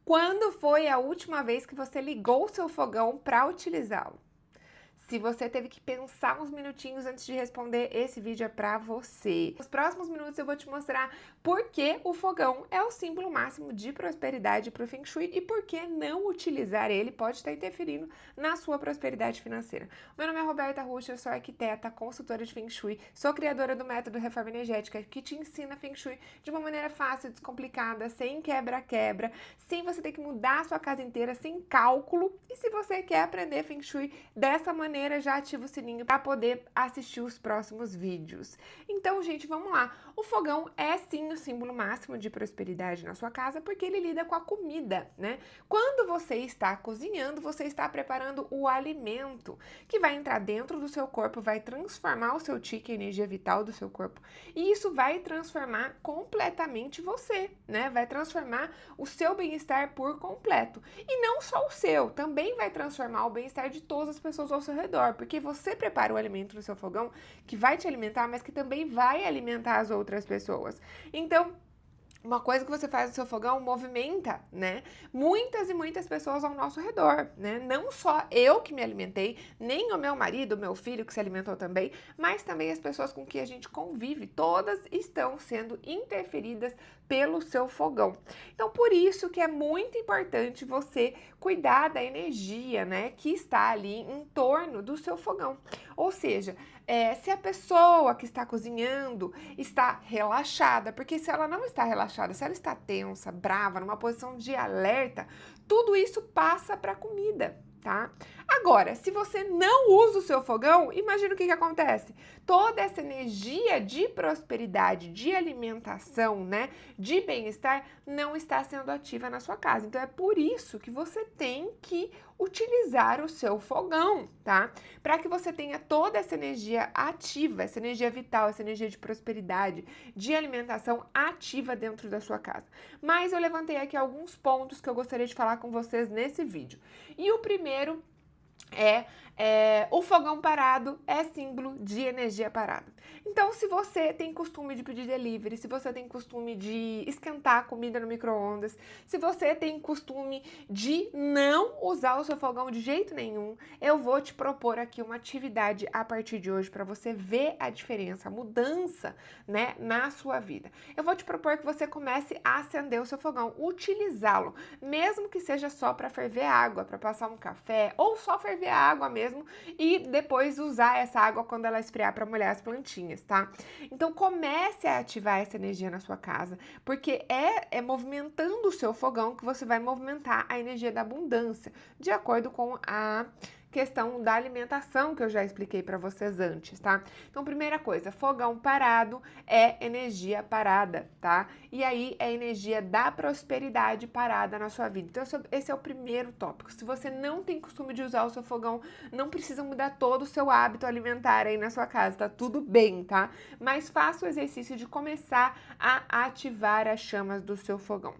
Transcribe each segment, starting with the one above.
Quando foi a última vez que você ligou o seu fogão para utilizá-lo? Se você teve que pensar uns minutinhos antes de responder, esse vídeo é para você. Nos próximos minutos eu vou te mostrar por que o fogão é o símbolo máximo de prosperidade para o Feng Shui e por que não utilizar ele pode estar interferindo na sua prosperidade financeira. Meu nome é Roberta Rusch, eu sou arquiteta, consultora de Feng Shui, sou criadora do método Reforma Energética que te ensina Feng Shui de uma maneira fácil, descomplicada, sem quebra-quebra, sem você ter que mudar a sua casa inteira, sem cálculo. E se você quer aprender Feng Shui dessa maneira, já ativa o sininho para poder assistir os próximos vídeos. Então, gente, vamos lá. O fogão é sim o símbolo máximo de prosperidade na sua casa porque ele lida com a comida, né? Quando você está cozinhando, você está preparando o alimento que vai entrar dentro do seu corpo, vai transformar o seu chi, que é a energia vital do seu corpo, e isso vai transformar completamente você, né? Vai transformar o seu bem-estar por completo. E não só o seu, também vai transformar o bem-estar de todas as pessoas ao seu redor, porque você prepara o alimento no seu fogão que vai te alimentar, mas que também vai alimentar as outras pessoas. Então, uma coisa que você faz no seu fogão movimenta, né? Muitas e muitas pessoas ao nosso redor, né? Não só eu que me alimentei, nem o meu marido, o meu filho que se alimentou também, mas também as pessoas com que a gente convive, todas estão sendo interferidas pelo seu fogão. Então, por isso que é muito importante você cuidar da energia, né, que está ali em torno do seu fogão. Ou seja, se a pessoa que está cozinhando está relaxada, porque se ela não está relaxada, se ela está tensa, brava, numa posição de alerta, tudo isso passa para a comida, tá? Agora, se você não usa o seu fogão, imagina o que acontece. Toda essa energia de prosperidade, de alimentação, né, de bem-estar, não está sendo ativa na sua casa. Então, é por isso que você tem que utilizar o seu fogão, tá? Para que você tenha toda essa energia ativa, essa energia vital, essa energia de prosperidade, de alimentação ativa dentro da sua casa. Mas eu levantei aqui alguns pontos que eu gostaria de falar com vocês nesse vídeo. E o primeiro o fogão parado é símbolo de energia parada. Então, se você tem costume de pedir delivery, se você tem costume de esquentar a comida no micro-ondas, se você tem costume de não usar o seu fogão de jeito nenhum, eu vou te propor aqui uma atividade a partir de hoje para você ver a diferença, a mudança, né, na sua vida. Eu vou te propor que você comece a acender o seu fogão, utilizá-lo, mesmo que seja só para ferver água, para passar um café, ou só ferver a água mesmo e depois usar essa água quando ela esfriar para molhar as plantinhas, tá? Então comece a ativar essa energia na sua casa, porque é movimentando o seu fogão que você vai movimentar a energia da abundância, de acordo com a questão da alimentação que eu já expliquei para vocês antes, tá? Então, primeira coisa, fogão parado é energia parada, tá? E aí é energia da prosperidade parada na sua vida. Então, esse é o primeiro tópico. Se você não tem costume de usar o seu fogão, não precisa mudar todo o seu hábito alimentar aí na sua casa, tá tudo bem, tá? Mas faça o exercício de começar a ativar as chamas do seu fogão.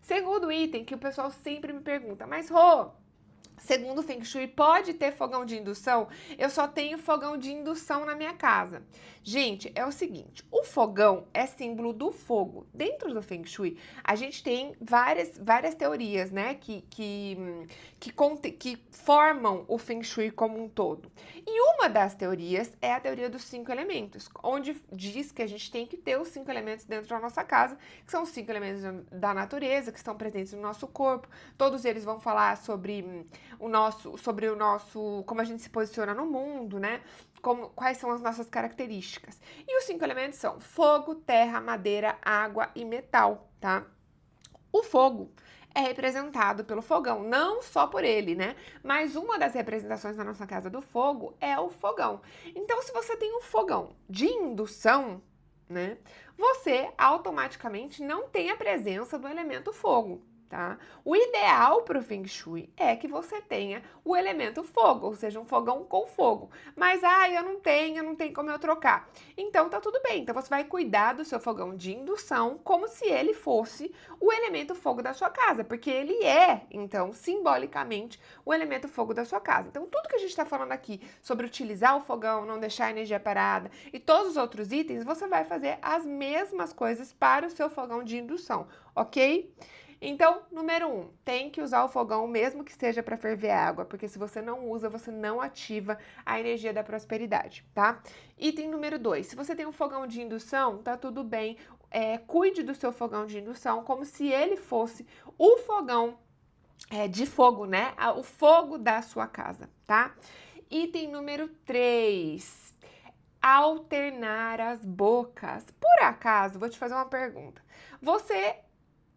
Segundo item que o pessoal sempre me pergunta, mas Rô, segundo o Feng Shui, pode ter fogão de indução? Eu só tenho fogão de indução na minha casa. Gente, é o seguinte, o fogão é símbolo do fogo. Dentro do Feng Shui, a gente tem várias teorias, né, que formam o Feng Shui como um todo. E uma das teorias é a teoria dos 5 elementos, onde diz que a gente tem que ter os 5 elementos dentro da nossa casa, que são os 5 elementos da natureza, que estão presentes no nosso corpo. Todos eles vão falar sobre como a gente se posiciona no mundo, né? Quais são as nossas características. E os 5 elementos são fogo, terra, madeira, água e metal, tá? O fogo é representado pelo fogão, não só por ele, né? Mas uma das representações na nossa casa do fogo é o fogão. Então, se você tem um fogão de indução, né? Você automaticamente não tem a presença do elemento fogo. Tá? O ideal para o Feng Shui é que você tenha o elemento fogo, ou seja, um fogão com fogo. Mas, eu não tenho como eu trocar. Então, tá tudo bem. Então, você vai cuidar do seu fogão de indução como se ele fosse o elemento fogo da sua casa, porque ele é, então, simbolicamente, o elemento fogo da sua casa. Então, tudo que a gente está falando aqui sobre utilizar o fogão, não deixar a energia parada e todos os outros itens, você vai fazer as mesmas coisas para o seu fogão de indução, ok? Então, número 1, tem que usar o fogão mesmo que seja para ferver água, porque se você não usa, você não ativa a energia da prosperidade, tá? Item número 2, se você tem um fogão de indução, tá tudo bem, cuide do seu fogão de indução como se ele fosse o fogão de fogo, né? O fogo da sua casa, tá? Item número 3, alternar as bocas. Por acaso, vou te fazer uma pergunta. Você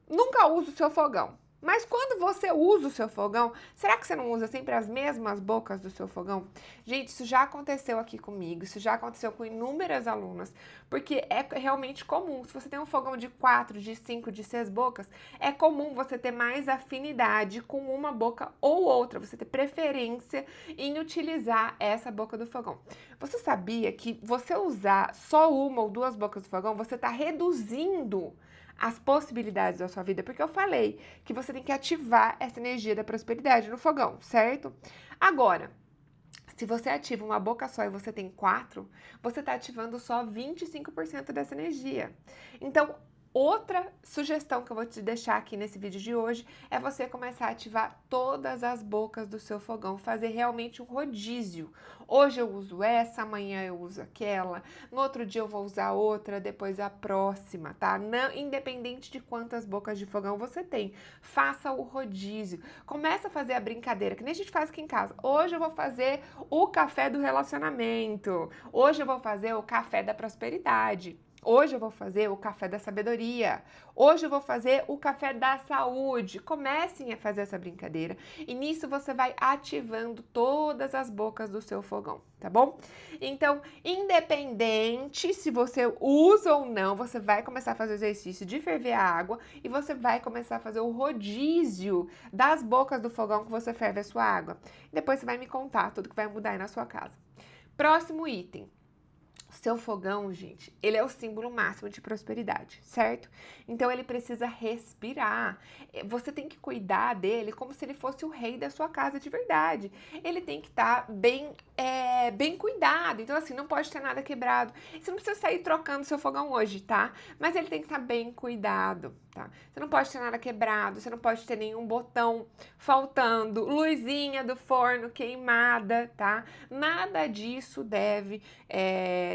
nunca usa o seu fogão, mas quando você usa o seu fogão, será que você não usa sempre as mesmas bocas do seu fogão? Gente, isso já aconteceu aqui comigo, isso já aconteceu com inúmeras alunas, porque é realmente comum. Se você tem um fogão de 4, de 5, de 6 bocas, é comum você ter mais afinidade com uma boca ou outra, você ter preferência em utilizar essa boca do fogão. Você sabia que você usar só uma ou duas bocas do fogão, você está reduzindo as possibilidades da sua vida, porque eu falei que você tem que ativar essa energia da prosperidade no fogão, certo? Agora, se você ativa uma boca só e você tem 4, você está ativando só 25% dessa energia. Então, outra sugestão que eu vou te deixar aqui nesse vídeo de hoje é você começar a ativar todas as bocas do seu fogão, fazer realmente um rodízio. Hoje eu uso essa, amanhã eu uso aquela, no outro dia eu vou usar outra, depois a próxima, tá? Não, independente de quantas bocas de fogão você tem, faça o rodízio. Começa a fazer a brincadeira, que nem a gente faz aqui em casa. Hoje eu vou fazer o café do relacionamento, hoje eu vou fazer o café da prosperidade. Hoje eu vou fazer o café da sabedoria. Hoje eu vou fazer o café da saúde. Comecem a fazer essa brincadeira e nisso você vai ativando todas as bocas do seu fogão, tá bom? Então, independente se você usa ou não, você vai começar a fazer o exercício de ferver a água e você vai começar a fazer o rodízio das bocas do fogão que você ferve a sua água. Depois você vai me contar tudo que vai mudar aí na sua casa. Próximo item. Seu fogão, gente, ele é o símbolo máximo de prosperidade, certo? Então, ele precisa respirar. Você tem que cuidar dele como se ele fosse o rei da sua casa de verdade. Ele tem que estar bem cuidado. Então, assim, não pode ter nada quebrado. Você não precisa sair trocando seu fogão hoje, tá? Mas ele tem que estar bem cuidado, tá? Você não pode ter nada quebrado, você não pode ter nenhum botão faltando, luzinha do forno queimada, tá? Nada disso deve...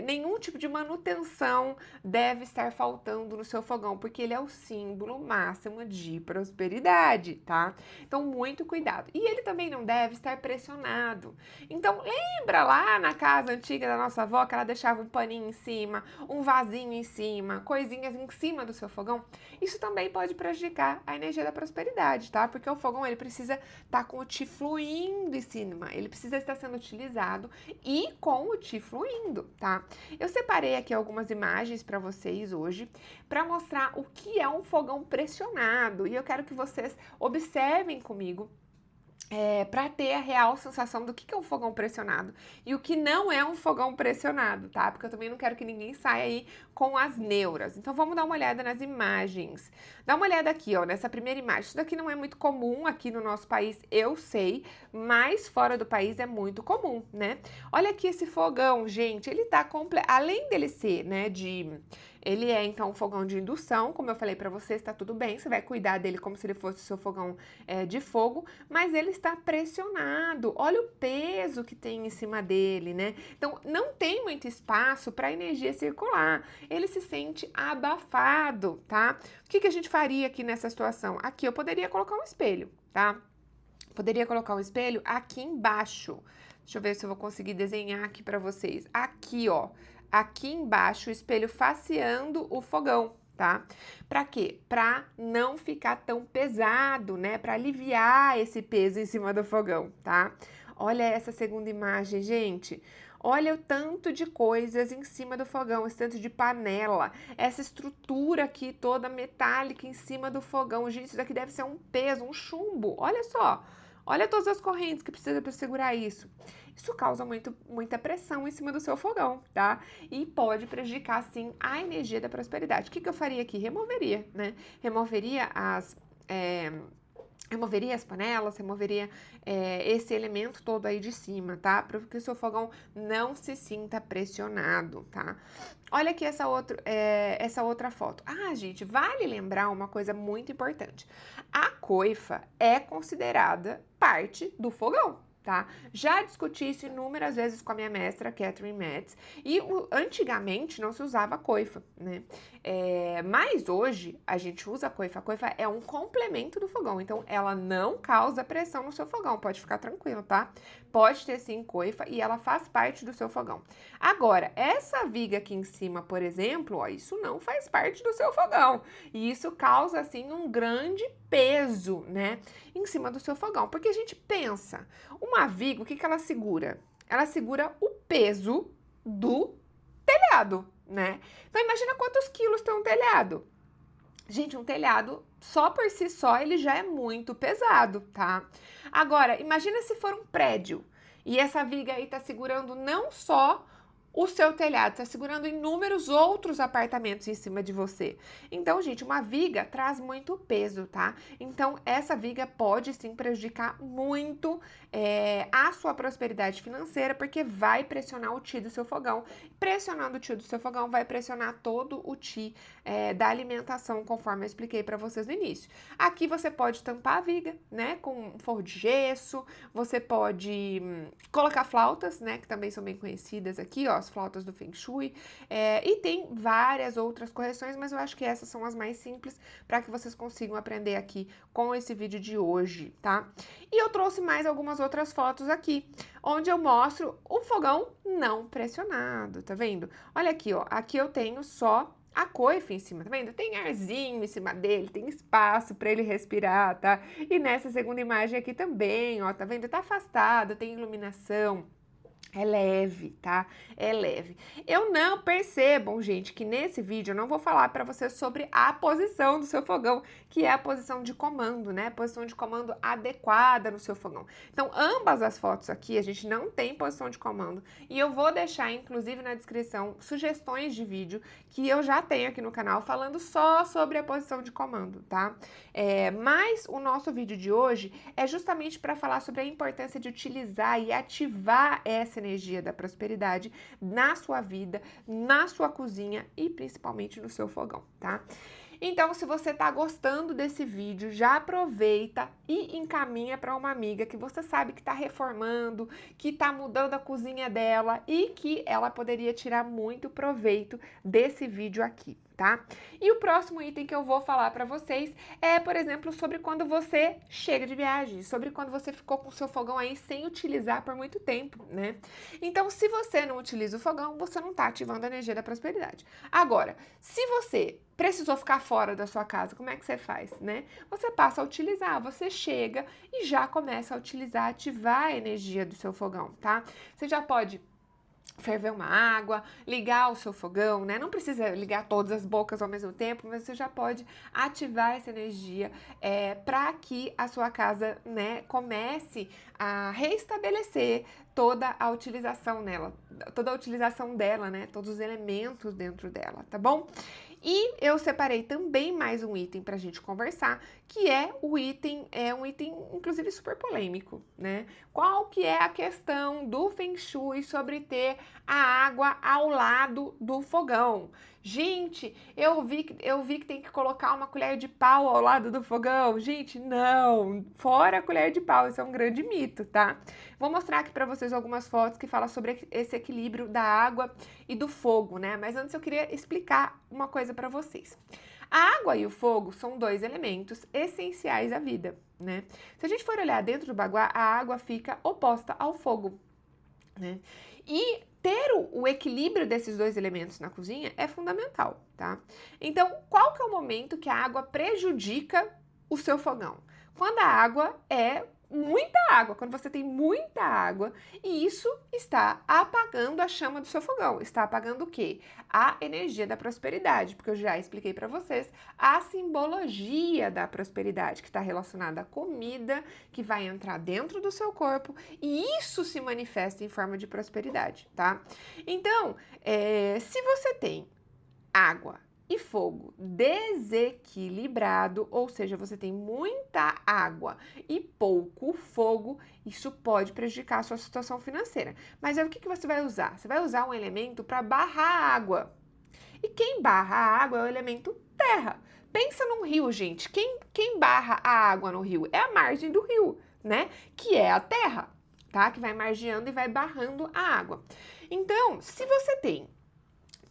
nenhum tipo de manutenção deve estar faltando no seu fogão, porque ele é o símbolo máximo de prosperidade, tá? Então, muito cuidado. E ele também não deve estar pressionado. Então, lembra lá na casa antiga da nossa avó que ela deixava um paninho em cima, um vasinho em cima, coisinhas em cima do seu fogão? Isso também pode prejudicar a energia da prosperidade, tá? Porque o fogão, ele precisa estar com o Qi fluindo em cima, ele precisa estar sendo utilizado e com o Qi fluindo, tá? Eu separei aqui algumas imagens para vocês hoje para mostrar o que é um fogão pressionado e eu quero que vocês observem comigo para ter a real sensação do que é um fogão pressionado e o que não é um fogão pressionado, tá? Porque eu também não quero que ninguém saia aí com as neuras. Então, vamos dar uma olhada nas imagens. Dá uma olhada aqui, ó, nessa primeira imagem. Isso daqui não é muito comum aqui no nosso país, eu sei, mas fora do país é muito comum, né? Olha aqui esse fogão, gente, ele tá além dele ser, né, ele é, então, um fogão de indução, como eu falei pra vocês, tá tudo bem, você vai cuidar dele como se ele fosse o seu fogão de fogo, mas ele está pressionado, olha o peso que tem em cima dele, né? Então, não tem muito espaço para energia circular, ele se sente abafado, tá? O que a gente faria aqui nessa situação? Aqui eu poderia colocar um espelho, tá? Poderia colocar um espelho aqui embaixo. Deixa eu ver se eu vou conseguir desenhar aqui pra vocês. Aqui, ó. Aqui embaixo, o espelho faceando o fogão, tá? Pra quê? Pra não ficar tão pesado, né? Pra aliviar esse peso em cima do fogão, tá? Olha essa segunda imagem, gente. Olha o tanto de coisas em cima do fogão, esse tanto de panela, essa estrutura aqui toda metálica em cima do fogão. Gente, isso daqui deve ser um peso, um chumbo. Olha só. Olha todas as correntes que precisa para segurar isso. Isso causa muita pressão em cima do seu fogão, tá? E pode prejudicar, sim, a energia da prosperidade. O que eu faria aqui? Removeria, né? Removeria removeria as panelas, removeria esse elemento todo aí de cima, tá? Para que o seu fogão não se sinta pressionado, tá? Olha aqui essa outra foto. Ah, gente, vale lembrar uma coisa muito importante. A coifa é considerada parte do fogão, tá? Já discuti isso inúmeras vezes com a minha mestra, Catherine Metz, e antigamente não se usava coifa, né? Mas hoje a gente usa a coifa. A coifa é um complemento do fogão, então ela não causa pressão no seu fogão, pode ficar tranquilo, tá? Pode ter sim coifa e ela faz parte do seu fogão. Agora, essa viga aqui em cima, por exemplo, ó, isso não faz parte do seu fogão. E isso causa, assim, um grande peso, né, em cima do seu fogão. Porque a gente pensa, uma viga, o que ela segura? Ela segura o peso do telhado, né? Então, imagina quantos quilos tem um telhado. Gente, um telhado, só por si só, ele já é muito pesado, tá? Agora, imagina se for um prédio e essa viga aí tá segurando não só o seu telhado, tá segurando inúmeros outros apartamentos em cima de você. Então, gente, uma viga traz muito peso, tá? Então, essa viga pode sim prejudicar muito a sua prosperidade financeira, porque vai pressionar o ti do seu fogão. Pressionando o ti do seu fogão, vai pressionar todo o ti da alimentação, conforme eu expliquei para vocês no início. Aqui você pode tampar a viga, né, com um forro de gesso, você pode colocar flautas, né, que também são bem conhecidas aqui, ó, as flautas do Feng Shui, e tem várias outras correções, mas eu acho que essas são as mais simples para que vocês consigam aprender aqui com esse vídeo de hoje, tá? E eu trouxe mais algumas outras fotos aqui, onde eu mostro o fogão não pressionado, tá vendo? Olha aqui, ó, aqui eu tenho só a coifa em cima, tá vendo? Tem arzinho em cima dele, tem espaço para ele respirar, tá? E nessa segunda imagem aqui também, ó, tá vendo? Tá afastado, tem iluminação. É leve, tá? É leve. Eu não percebam, gente, que nesse vídeo eu não vou falar para vocês sobre a posição do seu fogão, que é a posição de comando, né? A posição de comando adequada no seu fogão. Então, ambas as fotos aqui, a gente não tem posição de comando. E eu vou deixar, inclusive, na descrição, sugestões de vídeo que eu já tenho aqui no canal, falando só sobre a posição de comando, tá? Mas o nosso vídeo de hoje é justamente para falar sobre a importância de utilizar e ativar essa energia da prosperidade na sua vida, na sua cozinha e principalmente no seu fogão, tá? Então, se você tá gostando desse vídeo, já aproveita e encaminha para uma amiga que você sabe que tá reformando, que tá mudando a cozinha dela e que ela poderia tirar muito proveito desse vídeo aqui, tá? E o próximo item que eu vou falar para vocês é, por exemplo, sobre quando você chega de viagem, sobre quando você ficou com o seu fogão aí sem utilizar por muito tempo, né? Então, se você não utiliza o fogão, você não tá ativando a energia da prosperidade. Agora, se você precisou ficar fora da sua casa, como é que você faz, né? Você passa a utilizar, você chega e já começa a utilizar, ativar a energia do seu fogão, tá? Você já pode ferver uma água, ligar o seu fogão, né? Não precisa ligar todas as bocas ao mesmo tempo, mas você já pode ativar essa energia para que a sua casa, né, comece a reestabelecer toda a utilização dela, né? Todos os elementos dentro dela, tá bom? E eu separei também mais um item pra gente conversar, que é um item inclusive super polêmico, né? Qual que é a questão do Feng Shui sobre ter a água ao lado do fogão? Gente, eu vi que tem que colocar uma colher de pau ao lado do fogão. Gente, não, fora a colher de pau, isso é um grande mito, tá? Vou mostrar aqui pra vocês algumas fotos que falam sobre esse equilíbrio da água e do fogo, né? Mas antes eu queria explicar uma coisa pra vocês. A água e o fogo são dois elementos essenciais à vida, né? Se a gente for olhar dentro do baguá, a água fica oposta ao fogo, né? E ter o equilíbrio desses dois elementos na cozinha é fundamental, tá? Então, qual que é o momento que a água prejudica o seu fogão? Quando a água é muita água, quando você tem muita água, e isso está apagando a chama do seu fogão. Está apagando o quê? A energia da prosperidade, porque eu já expliquei para vocês a simbologia da prosperidade, que está relacionada à comida, que vai entrar dentro do seu corpo, e isso se manifesta em forma de prosperidade, tá? Então, se você tem água e fogo desequilibrado, ou seja, você tem muita água e pouco fogo, isso pode prejudicar a sua situação financeira. Mas aí o que você vai usar? Você vai usar um elemento para barrar a água. E quem barra a água é o elemento terra. Pensa num rio, gente. Quem barra a água no rio? É a margem do rio, né? Que é a terra, tá? Que vai margeando e vai barrando a água. Então, se você tem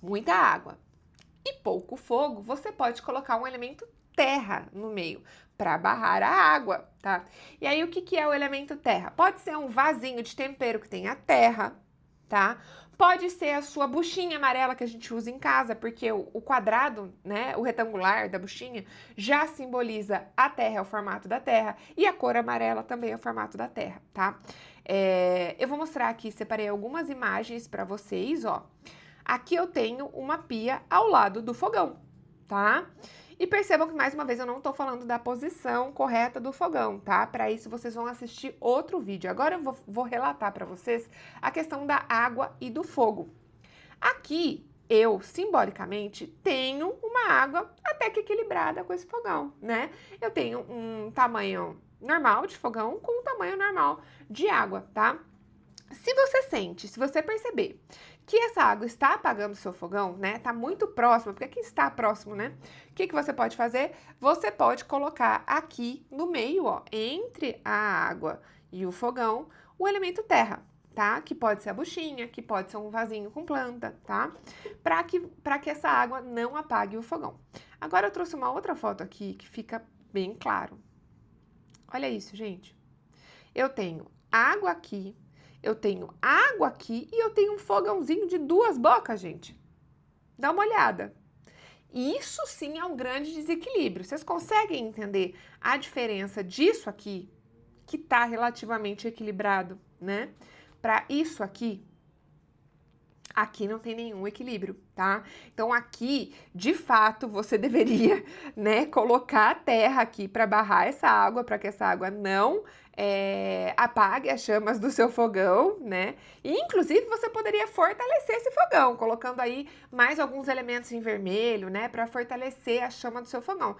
muita água e pouco fogo, você pode colocar um elemento terra no meio para barrar a água, tá? E aí o que é o elemento terra? Pode ser um vasinho de tempero que tenha terra, tá? Pode ser a sua buchinha amarela que a gente usa em casa, porque o quadrado, né, o retangular da buchinha já simboliza a terra, é o formato da terra, e a cor amarela também é o formato da terra, tá? Eu vou mostrar aqui, separei algumas imagens para vocês, ó. Aqui eu tenho uma pia ao lado do fogão, tá? E percebam que, mais uma vez, eu não tô falando da posição correta do fogão, tá? Para isso, vocês vão assistir outro vídeo. Agora eu vou relatar para vocês a questão da água e do fogo. Aqui, eu, simbolicamente, tenho uma água até que equilibrada com esse fogão, né? Eu tenho um tamanho normal de fogão com um tamanho normal de água, tá? Se você sente, se você perceber que essa água está apagando o seu fogão, né? Tá muito próximo, porque aqui está próximo, né? O que você pode fazer? Você pode colocar aqui no meio, ó, entre a água e o fogão, o elemento terra, tá? Que pode ser a buchinha, que pode ser um vasinho com planta, tá? Para que essa água não apague o fogão. Agora eu trouxe uma outra foto aqui que fica bem claro. Olha isso, gente. Eu tenho água aqui, eu tenho água aqui e eu tenho um fogãozinho de 2 bocas, gente. Dá uma olhada. Isso sim é um grande desequilíbrio. Vocês conseguem entender a diferença disso aqui, que tá relativamente equilibrado, né? Para isso aqui, aqui não tem nenhum equilíbrio, tá? Então aqui, de fato, você deveria, né, colocar a terra aqui para barrar essa água, para que essa água não apague as chamas do seu fogão, né? E, inclusive, você poderia fortalecer esse fogão, colocando aí mais alguns elementos em vermelho, né? Para fortalecer a chama do seu fogão.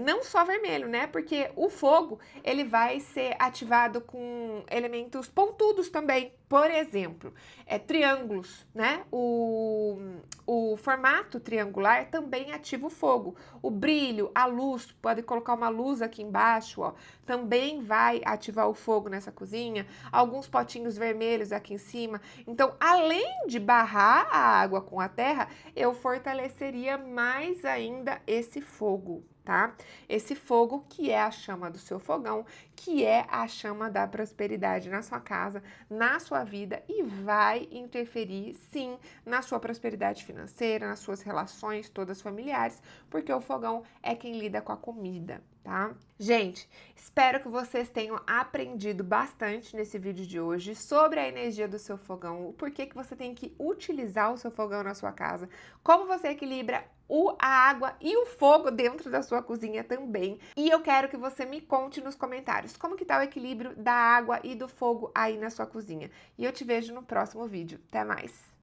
Não só vermelho, né? Porque o fogo, ele vai ser ativado com elementos pontudos também. Por exemplo, triângulos, né? O formato triangular também ativa o fogo. O brilho, a luz, pode colocar uma luz aqui embaixo, ó, também vai ativar o fogo nessa cozinha. Alguns potinhos vermelhos aqui em cima. Então, além de barrar a água com a terra, eu fortaleceria mais ainda esse fogo, tá? Esse fogo que é a chama do seu fogão, que é a chama da prosperidade na sua casa, na sua vida e vai interferir, sim, na sua prosperidade financeira, nas suas relações todas familiares, porque o fogão é quem lida com a comida, tá? Gente, espero que vocês tenham aprendido bastante nesse vídeo de hoje sobre a energia do seu fogão, o porquê que você tem que utilizar o seu fogão na sua casa, como você equilibra a água e o fogo dentro da sua cozinha também. E eu quero que você me conte nos comentários como que tá o equilíbrio da água e do fogo aí na sua cozinha. E eu te vejo no próximo vídeo. Até mais!